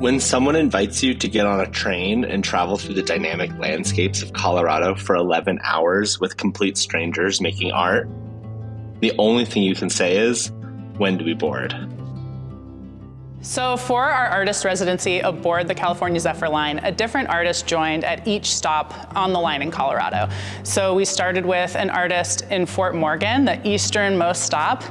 When someone invites you to get on a train and travel through the dynamic landscapes of Colorado for 11 hours with complete strangers making art, the only thing you can say is, when do we board? So for our artist residency aboard the California Zephyr line, a different artist joined at each stop on the line in Colorado. So we started with an artist in Fort Morgan, the easternmost stop,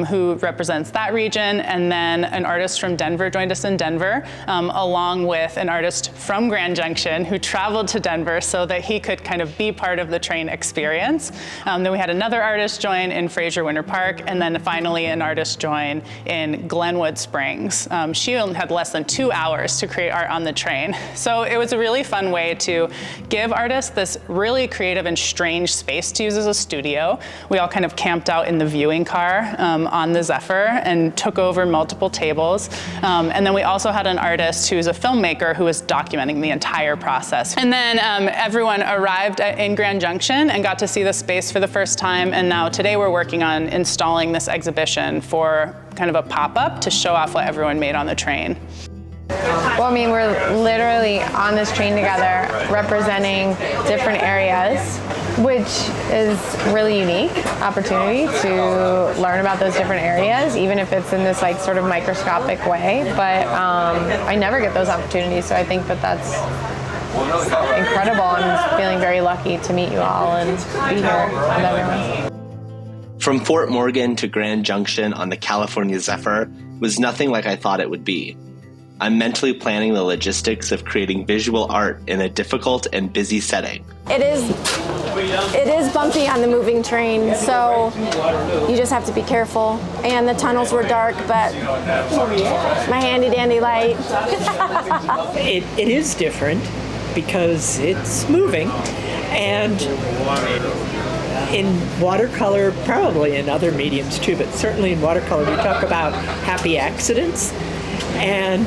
who represents that region, and then an artist from Denver joined us in Denver, along with an artist from Grand Junction who traveled to Denver so that he could kind of be part of the train experience. Then we had another artist join in Fraser Winter Park, and then finally an artist join in Glenwood Springs. She only had less than 2 hours to create art on the train. So it was a really fun way to give artists this really creative and strange space to use as a studio. We all kind of camped out in the viewing car on the Zephyr and took over multiple tables. And then we also had an artist who's a filmmaker who was documenting the entire process. And then everyone arrived in Grand Junction and got to see the space for the first time. And now today we're working on installing this exhibition for kind of a pop-up to show off what everyone made on the train. Well, I mean, we're literally on this train together representing different areas, which is really unique opportunity to learn about those different areas, even if it's in this like sort of microscopic way. But I never get those opportunities, so I think that that's incredible. I'm feeling very lucky to meet you all and be here with everyone. From Fort Morgan to Grand Junction on the California Zephyr was nothing like I thought it would be. I'm mentally planning the logistics of creating visual art in a difficult and busy setting. It is bumpy on the moving train, so you just have to be careful. And the tunnels were dark, but my handy dandy light. It is different because it's moving, and in watercolor, probably in other mediums too, but certainly in watercolor, we talk about happy accidents. And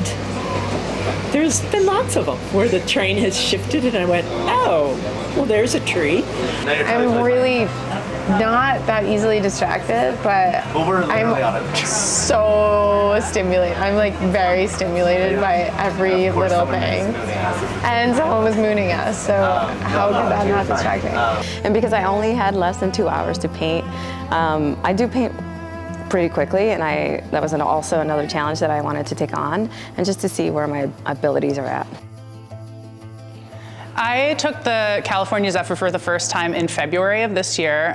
there's been lots of them where the train has shifted and I went, oh, well, there's a tree. I'm really not that easily distracted, but I'm so stimulated. I'm like very stimulated by every little thing. And someone was mooning us, so how could that not distract me? And because I only had less than 2 hours to paint, I do paint pretty quickly, and that was also another challenge that I wanted to take on, and just to see where my abilities are at. I took the California Zephyr for the first time in February of this year.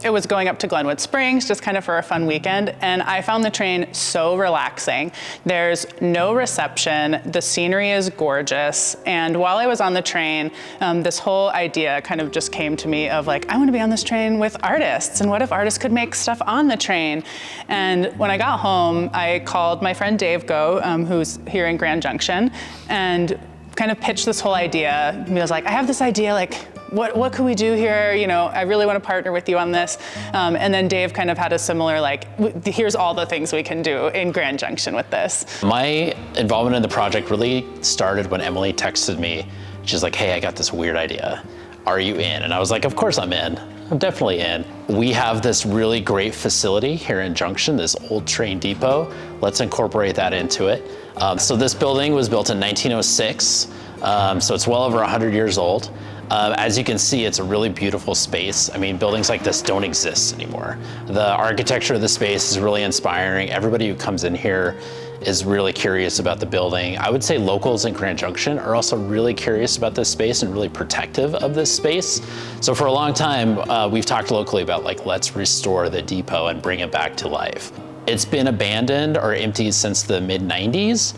It was going up to Glenwood Springs just kind of for a fun weekend, and I found the train so relaxing. There's no reception, the scenery is gorgeous, and while I was on the train, this whole idea kind of just came to me of like, I want to be on this train with artists, and what if artists could make stuff on the train? And when I got home, I called my friend Dave Go, who's here in Grand Junction, and kind of pitched this whole idea. He was like, I have this idea, like, what could we do here? You know, I really want to partner with you on this. And then Dave kind of had a similar, like, here's all the things we can do in Grand Junction with this. My involvement in the project really started when Emily texted me. She's like, hey, I got this weird idea. Are you in? And I was like, of course I'm in. I'm definitely in. We have this really great facility here in Junction, this old train depot. Let's incorporate that into it. So this building was built in 1906, so it's well over 100 years old. As you can see, it's a really beautiful space. I mean, buildings like this don't exist anymore. The architecture of the space is really inspiring. Everybody who comes in here is really curious about the building. I would say locals in Grand Junction are also really curious about this space and really protective of this space. So for a long time, we've talked locally about like, let's restore the depot and bring it back to life. It's been abandoned or empty since the mid-90s,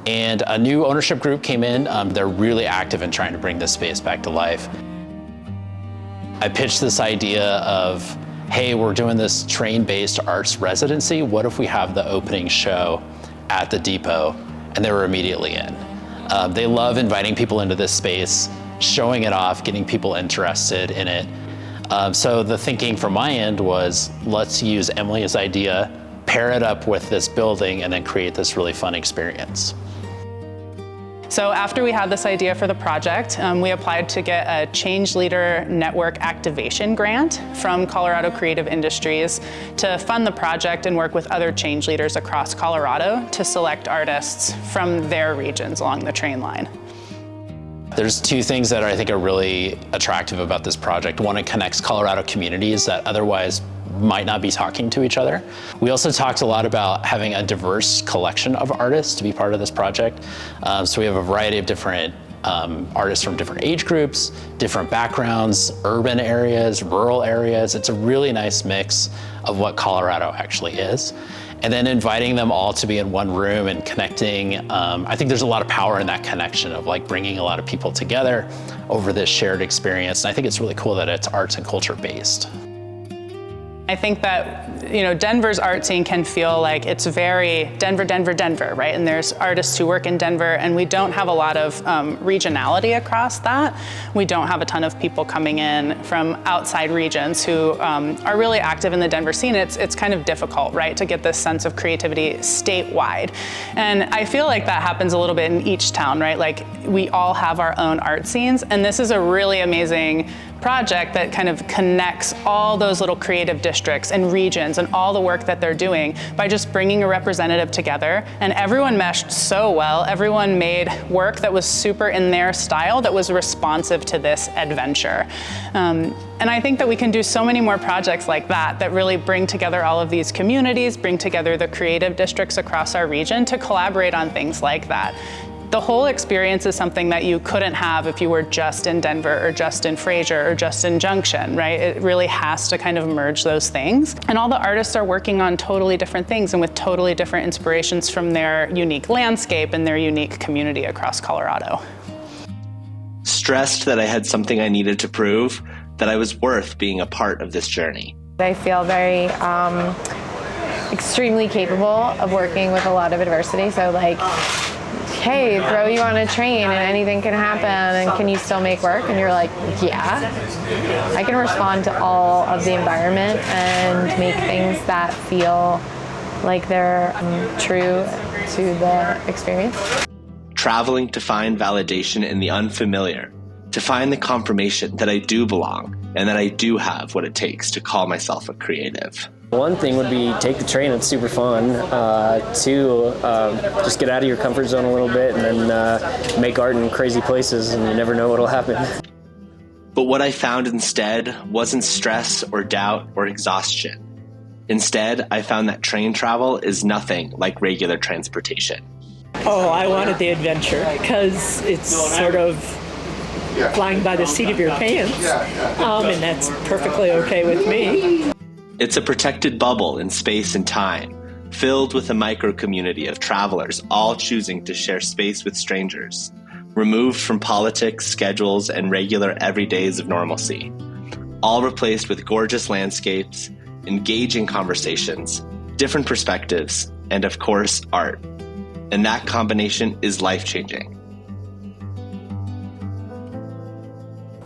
and a new ownership group came in. They're really active in trying to bring this space back to life. I pitched this idea of, hey, we're doing this train-based arts residency. What if we have the opening show at the depot? And they were immediately in. They love inviting people into this space, showing it off, getting people interested in it. So the thinking from my end was, let's use Emily's idea, pair it up with this building, and then create this really fun experience. So after we had this idea for the project, we applied to get a Change Leader Network Activation Grant from Colorado Creative Industries to fund the project and work with other change leaders across Colorado to select artists from their regions along the train line. There's two things that I think are really attractive about this project. One, it connects Colorado communities that otherwise might not be talking to each other. We also talked a lot about having a diverse collection of artists to be part of this project. So we have a variety of different artists from different age groups, different backgrounds, urban areas, rural areas. It's a really nice mix of what Colorado actually is. And then inviting them all to be in one room and connecting. I think there's a lot of power in that connection of like bringing a lot of people together over this shared experience. And I think it's really cool that it's arts and culture based. I think that, you know, Denver's art scene can feel like it's very Denver, Denver, Denver, right? And there's artists who work in Denver, and we don't have a lot of regionality across that. We don't have a ton of people coming in from outside regions who are really active in the Denver scene. It's kind of difficult, right, to get this sense of creativity statewide. And I feel like that happens a little bit in each town, right? Like we all have our own art scenes, and this is a really amazing project that kind of connects all those little creative districts and regions and all the work that they're doing by just bringing a representative together. And everyone meshed so well. Everyone made work that was super in their style that was responsive to this adventure. And I think that we can do so many more projects like that that really bring together all of these communities, bring together the creative districts across our region to collaborate on things like that. The whole experience is something that you couldn't have if you were just in Denver or just in Fraser or just in Junction, right? It really has to kind of merge those things. And all the artists are working on totally different things and with totally different inspirations from their unique landscape and their unique community across Colorado. Stressed that I had something I needed to prove, that I was worth being a part of this journey. I feel very extremely capable of working with a lot of adversity. So like, hey, throw you on a train and anything can happen, and can you still make work? And you're like, yeah. I can respond to all of the environment and make things that feel like they're true to the experience. Traveling to find validation in the unfamiliar, to find the confirmation that I do belong and that I do have what it takes to call myself a creative. One thing would be take the train, it's super fun. Two, just get out of your comfort zone a little bit and then make art in crazy places, and you never know what'll happen. But what I found instead wasn't stress or doubt or exhaustion. Instead, I found that train travel is nothing like regular transportation. Oh, I wanted the adventure because it's sort of flying by the seat of your pants, and that's perfectly okay with me. It's a protected bubble in space and time, filled with a micro-community of travelers all choosing to share space with strangers, removed from politics, schedules, and regular everydays of normalcy, all replaced with gorgeous landscapes, engaging conversations, different perspectives, and of course, art. And that combination is life-changing.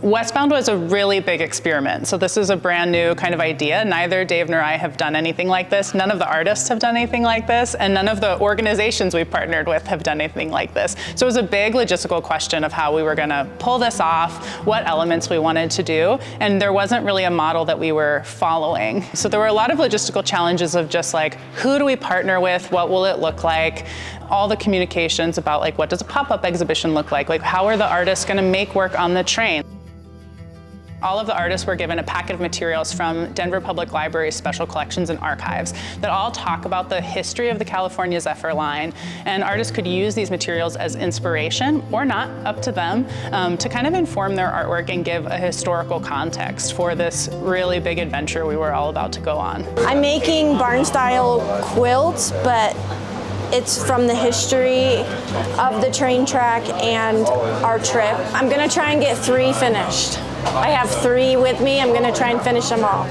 Westbound was a really big experiment. So this is a brand new kind of idea. Neither Dave nor I have done anything like this. None of the artists have done anything like this. And none of the organizations we partnered with have done anything like this. So it was a big logistical question of how we were gonna pull this off, what elements we wanted to do. And there wasn't really a model that we were following. So there were a lot of logistical challenges of just like, who do we partner with? What will it look like? All the communications about like, what does a pop-up exhibition look like? Like, how are the artists gonna make work on the train? All of the artists were given a packet of materials from Denver Public Library's Special Collections and Archives that all talk about the history of the California Zephyr line, and artists could use these materials as inspiration, or not, up to them, to kind of inform their artwork and give a historical context for this really big adventure we were all about to go on. I'm making barn-style quilts, but it's from the history of the train track and our trip. I'm gonna try and get 3 finished. I have 3 with me. I'm gonna try and finish them all.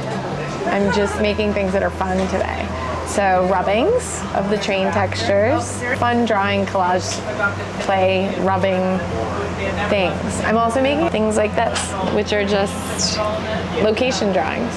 I'm just making things that are fun today. So rubbings of the train textures, fun drawing, collage, play, rubbing things. I'm also making things like this, which are just location drawings.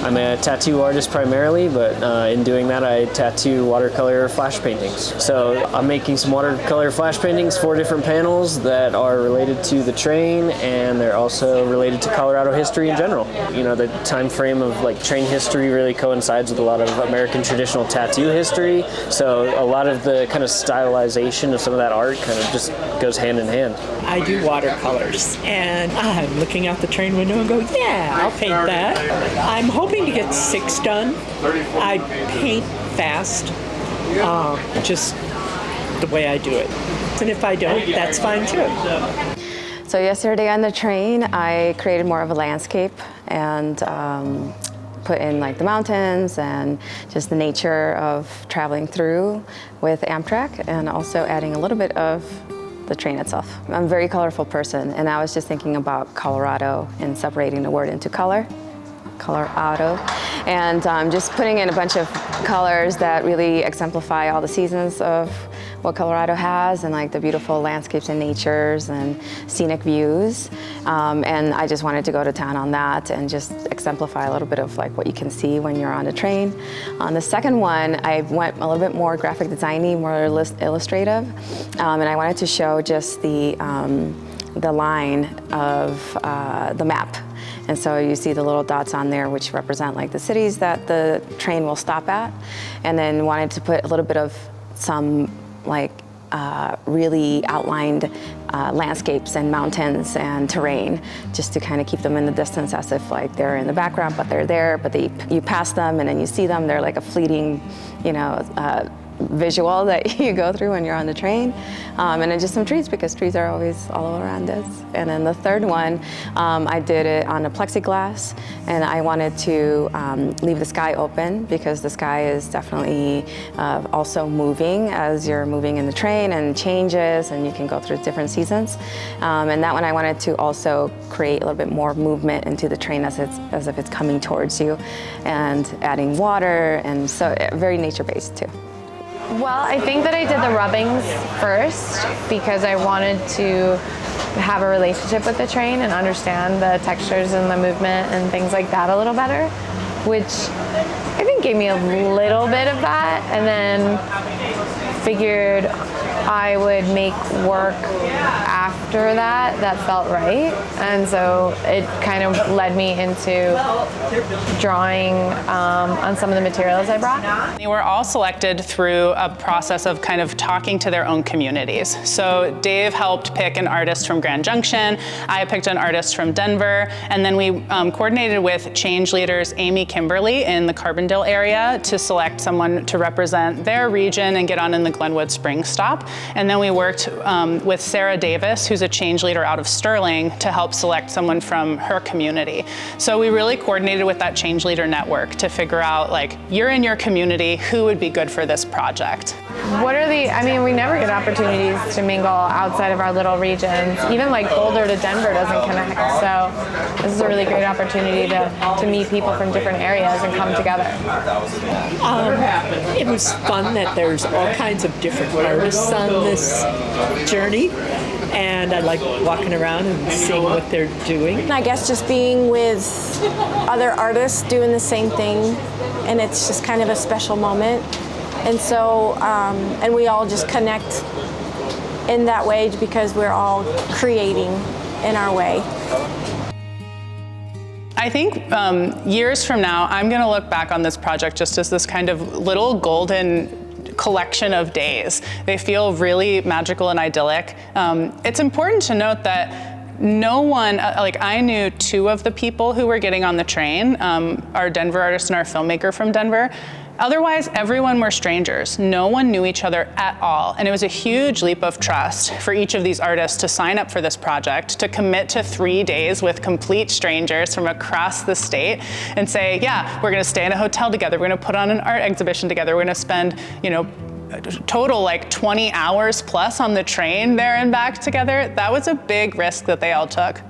I'm a tattoo artist primarily, but in doing that, I tattoo watercolor flash paintings. So I'm making some watercolor flash paintings, 4 different panels that are related to the train, and they're also related to Colorado history in general. You know, the time frame of like train history really coincides with a lot of American traditional tattoo history. So a lot of the kind of stylization of some of that art kind of just goes hand in hand. I do watercolors, and I'm looking out the train window and go, yeah, I'll paint that. I'm hoping to get 6 done. I paint fast, just the way I do it. And if I don't, that's fine too. So yesterday on the train, I created more of a landscape and put in like the mountains and just the nature of traveling through with Amtrak, and also adding a little bit of the train itself. I'm a very colorful person, and I was just thinking about Colorado and separating the word into color, Colorado, and just putting in a bunch of colors that really exemplify all the seasons of what Colorado has, and like the beautiful landscapes and natures and scenic views. And I just wanted to go to town on that and just exemplify a little bit of like what you can see when you're on a train. On the second one, I went a little bit more graphic designy, more illustrative, and I wanted to show just the line of the map. And so you see the little dots on there, which represent like the cities that the train will stop at, and then wanted to put a little bit of some like really outlined landscapes and mountains and terrain, just to kind of keep them in the distance as if like they're in the background, but they're there, but you pass them and then you see them. They're like a fleeting, you know, visual that you go through when you're on the train. And then just some trees, because trees are always all around us. And then the third one, I did it on a plexiglass, and I wanted to leave the sky open, because the sky is definitely also moving as you're moving in the train, and changes, and you can go through different seasons. And that one I wanted to also create a little bit more movement into the train as if it's coming towards you, and adding water, and so very nature-based too. Well, I think that I did the rubbings first because I wanted to have a relationship with the train and understand the textures and the movement and things like that a little better, which I think gave me a little bit of that, and then figured I would make work after that felt right. And so it kind of led me into drawing on some of the materials I brought. They were all selected through a process of kind of talking to their own communities. So Dave helped pick an artist from Grand Junction, I picked an artist from Denver, and then we coordinated with change leaders Amy Kimberly in the Carbondale area to select someone to represent their region and get on in the Glenwood Springs stop. And then we worked with Sarah Davis, who's a change leader out of Sterling, to help select someone from her community. So we really coordinated with that change leader network to figure out, like, you're in your community, who would be good for this project? I mean, we never get opportunities to mingle outside of our little regions. Even like Boulder to Denver doesn't connect. So this is a really great opportunity to meet people from different areas and come together. It was fun that there's all kinds of different artists on this journey, and I like walking around and seeing what they're doing. I guess just being with other artists doing the same thing, and it's just kind of a special moment. And so, and we all just connect in that way because we're all creating in our way. I think years from now, I'm going to look back on this project just as this kind of little golden collection of days. They feel really magical and idyllic. It's important to note that no one, like I knew 2 of the people who were getting on the train, our Denver artist and our filmmaker from Denver. Otherwise, everyone were strangers. No one knew each other at all. And it was a huge leap of trust for each of these artists to sign up for this project, to commit to 3 days with complete strangers from across the state and say, yeah, we're gonna stay in a hotel together. We're gonna put on an art exhibition together. We're gonna spend, total like 20 hours plus on the train there and back together. That was a big risk that they all took.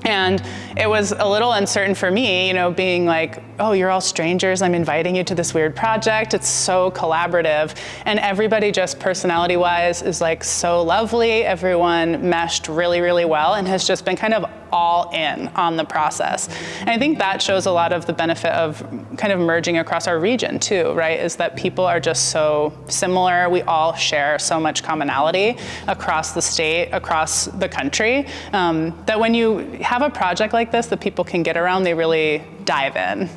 And it was a little uncertain for me, being like oh, you're all strangers, I'm inviting you to this weird project. It's so collaborative. And everybody just personality-wise is like so lovely. Everyone meshed really, really well and has just been kind of all in on the process. And I think that shows a lot of the benefit of kind of merging across our region too, right? Is that people are just so similar. We all share so much commonality across the state, across the country, that when you have a project like this that people can get around, they really dive in.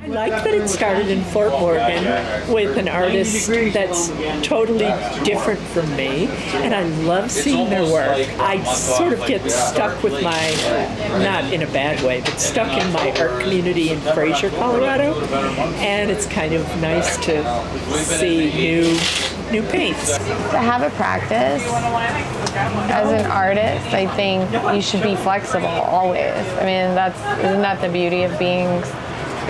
I like that it started in Fort Morgan with an artist that's totally different from me, and I love seeing their work. I sort of get stuck with not in a bad way, but stuck in my art community in Fraser, Colorado, and it's kind of nice to see new paints. To have a practice as an artist, I think you should be flexible always. I mean, isn't that the beauty of being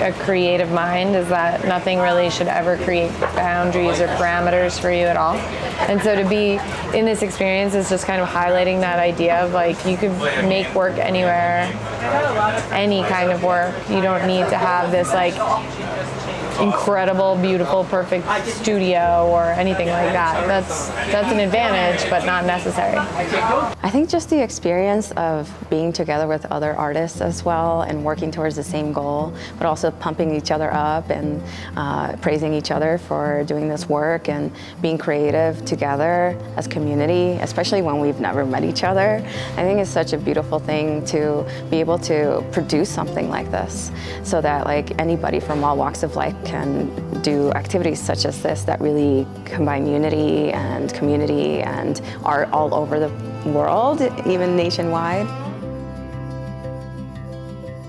a creative mind, is that nothing really should ever create boundaries or parameters for you at all. And so to be in this experience is just kind of highlighting that idea of like you can make work anywhere, any kind of work. You don't need to have this like incredible, beautiful, perfect studio or anything like that. That's an advantage, but not necessary. I think just the experience of being together with other artists as well and working towards the same goal, but also pumping each other up and praising each other for doing this work and being creative together as community, especially when we've never met each other. I think it's such a beautiful thing to be able to produce something like this so that like anybody from all walks of life can do activities such as this that really combine unity and community and art all over the world, even nationwide.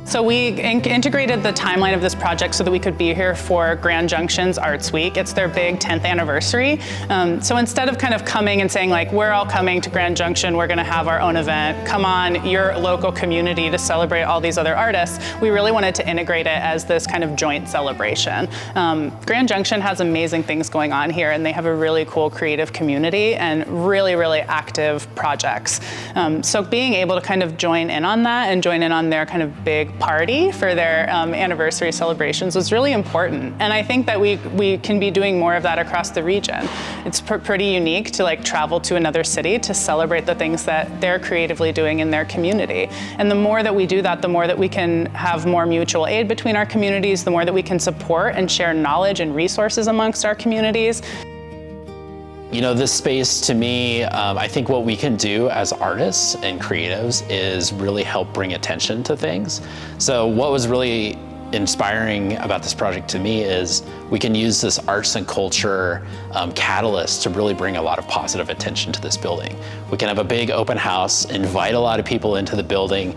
So we integrated the timeline of this project so that we could be here for Grand Junction's Arts Week. It's their big 10th anniversary. So instead of kind of coming and saying like, we're all coming to Grand Junction, we're gonna have our own event, come on, your local community to celebrate all these other artists, we really wanted to integrate it as this kind of joint celebration. Grand Junction has amazing things going on here, and they have a really cool creative community and really, really active projects. So being able to kind of join in on that and join in on their kind of big party for their anniversary celebrations was really important. And I think that we can be doing more of that across the region. It's pretty unique to like travel to another city to celebrate the things that they're creatively doing in their community. And the more that we do that, the more that we can have more mutual aid between our communities, the more that we can support and share knowledge and resources amongst our communities. You know, this space to me, I think what we can do as artists and creatives is really help bring attention to things. So what was really inspiring about this project to me is we can use this arts and culture catalyst to really bring a lot of positive attention to this building. We can have a big open house, invite a lot of people into the building,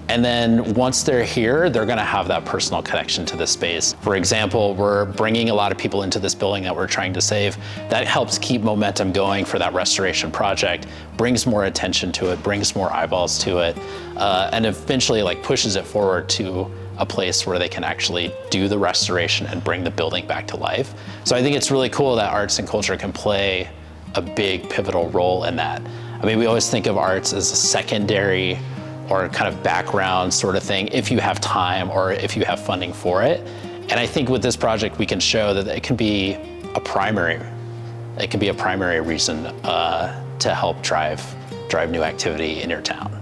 and then once they're here, they're gonna have that personal connection to this space. For example, we're bringing a lot of people into this building that we're trying to save. That helps keep momentum going for that restoration project, brings more attention to it, brings more eyeballs to it, and eventually like pushes it forward to a place where they can actually do the restoration and bring the building back to life. So I think it's really cool that arts and culture can play a big pivotal role in that. I mean, we always think of arts as a secondary or kind of background sort of thing if you have time or if you have funding for it. And I think with this project, we can show that it can be a primary reason to help drive new activity in your town.